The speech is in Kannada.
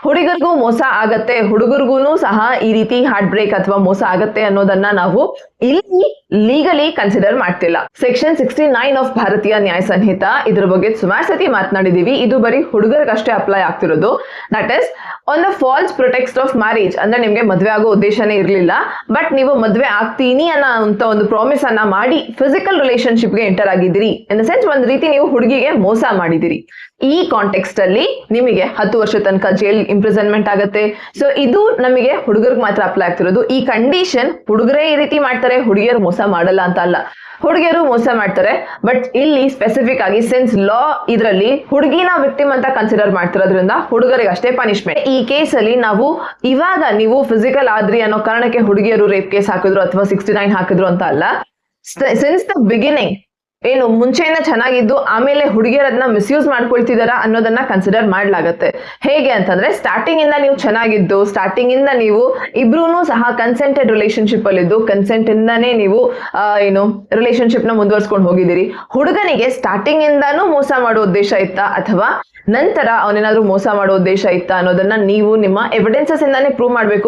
ಹುಡುಗರಿಗೂ ಮೋಸ ಆಗತ್ತೆ, ಹುಡುಗರಿಗೂ ಸಹ ಈ ರೀತಿ ಹಾರ್ಟ್ ಬ್ರೇಕ್ ಅಥವಾ ಮೋಸ ಆಗತ್ತೆ ಅನ್ನೋದನ್ನ ನಾವು ಇಲ್ಲಿ ಲೀಗಲಿ ಕನ್ಸಿಡರ್ ಮಾಡ್ತಿಲ್ಲ. ಸೆಕ್ಷನ್ 69 ಆಫ್ ಭಾರತೀಯ ನ್ಯಾಯ ಸಂಹಿತಾ ಇದ್ರ ಬಗ್ಗೆ ಸುಮಾರು ಸತಿ ಮಾತನಾಡಿದೀವಿ. ಇದು ಬರೀ ಹುಡುಗರಿಗಷ್ಟೇ ಅಪ್ಲೈ ಆಗ್ತಿರೋದು. That is on the false pretext of marriage. ಅಂದ್ರೆ ನಿಮ್ಗೆ ಮದ್ವೆ ಆಗೋ ಉದ್ದೇಶನೇ ಇರ್ಲಿಲ್ಲ, ಬಟ್ ನೀವು ಮದ್ವೆ ಆಗ್ತೀನಿ ಅನ್ನೋ ಒಂದು ಪ್ರಾಮಿಸ್ ಅನ್ನ ಮಾಡಿ ಫಿಸಿಕಲ್ ರಿಲೇಶನ್ಶಿಪ್ ಗೆ ಎಂಟರ್ ಆಗಿದ್ದೀರಿ. ಇನ್ ದ ಸೆನ್ಸ್ ಒಂದ್ ರೀತಿ ನೀವು ಹುಡುಗಿಗೆ ಮೋಸ ಮಾಡಿದಿರಿ. ಈ ಕಾಂಟೆಕ್ಸ್ಟ್ ಅಲ್ಲಿ ನಿಮಗೆ 10 ವರ್ಷ ತನಕ ಜೈಲ್ ಇಂಪ್ರಿಸನ್ಮೆಂಟ್ ಆಗುತ್ತೆ. ಸೊ ಇದು ನಮಗೆ ಹುಡುಗರಿಗೆ ಮಾತ್ರ ಅಪ್ಲೈ ಆಗ್ತಿರೋದು. ಈ ಕಂಡೀಷನ್ ಹುಡುಗರೇ ಈ ರೀತಿ ಮಾಡ್ತಾರೆ, ಹುಡುಗಿಯರು ಮೋಸ ಮಾಡಲ್ಲ ಅಂತ ಅಲ್ಲ. ಹುಡುಗಿಯರು ಮೋಸ ಮಾಡ್ತಾರೆ, ಬಟ್ ಇಲ್ಲಿ ಸ್ಪೆಸಿಫಿಕ್ ಆಗಿ ಸಿನ್ಸ್ ಲಾ ಇದರಲ್ಲಿ ಹುಡುಗಿನ ವಿಕ್ಟಿಮ್ ಅಂತ ಕನ್ಸಿಡರ್ ಮಾಡ್ತಿರೋದ್ರಿಂದ ಹುಡುಗರಿಗೆ ಅಷ್ಟೇ ಪನಿಷ್ಮೆಂಟ್. ಈ ಕೇಸ್ ಅಲ್ಲಿ ನಾವು ಇವಾಗ ನೀವು ಫಿಸಿಕಲ್ ಆದ್ರಿ ಅನ್ನೋ ಕಾರಣಕ್ಕೆ ಹುಡುಗಿಯರು ರೇಪ್ ಕೇಸ್ ಹಾಕಿದ್ರು ಅಥವಾ 69 ಹಾಕಿದ್ರು ಅಂತ ಅಲ್ಲ. ಸಿನ್ಸ್ ದ ಬಿಗಿನಿಂಗ್ ಏನು ಮುಂಚೆಯಿಂದ ಚೆನ್ನಾಗಿದ್ದು ಆಮೇಲೆ ಹುಡುಗಿಯರದನ್ನ ಮಿಸ್ಯೂಸ್ ಮಾಡ್ಕೊಳ್ತಿದಾರ ಅನ್ನೋದನ್ನ ಕನ್ಸಿಡರ್ ಮಾಡ್ಲಾಗತ್ತೆ. ಹೇಗೆ ಅಂತಂದ್ರೆ ಸ್ಟಾರ್ಟಿಂಗ್ ಇಂದ ನೀವು ಚೆನ್ನಾಗಿದ್ದು, ಸ್ಟಾರ್ಟಿಂಗ್ ಇಂದ ನೀವು ಇಬ್ರು ಸಹ ಕನ್ಸೆಂಟೆಡ್ ರಿಲೇಶನ್ಶಿಪ್ ಅಲ್ಲಿದ್ದು ಕನ್ಸೆಂಟ್ ಇಂದಾನೇ ನೀವು ಏನು ರಿಲೇಶನ್ಶಿಪ್ ನ ಮುಂದುವರ್ಸ್ಕೊಂಡು ಹೋಗಿದ್ದೀರಿ. ಹುಡುಗನಿಗೆ ಸ್ಟಾರ್ಟಿಂಗ್ ಇಂದಾನು ಮೋಸ ಮಾಡೋ ಉದ್ದೇಶ ಇತ್ತಾ ಅಥವಾ ನಂತರ ಅವನೇನಾದ್ರೂ ಮೋಸ ಮಾಡೋ ಉದ್ದೇಶ ಇತ್ತಾ ಅನ್ನೋದನ್ನ ನೀವು ನಿಮ್ಮ ಎವಿಡೆನ್ಸಸ್ ಇಂದಾನೇ ಪ್ರೂವ್ ಮಾಡ್ಬೇಕು.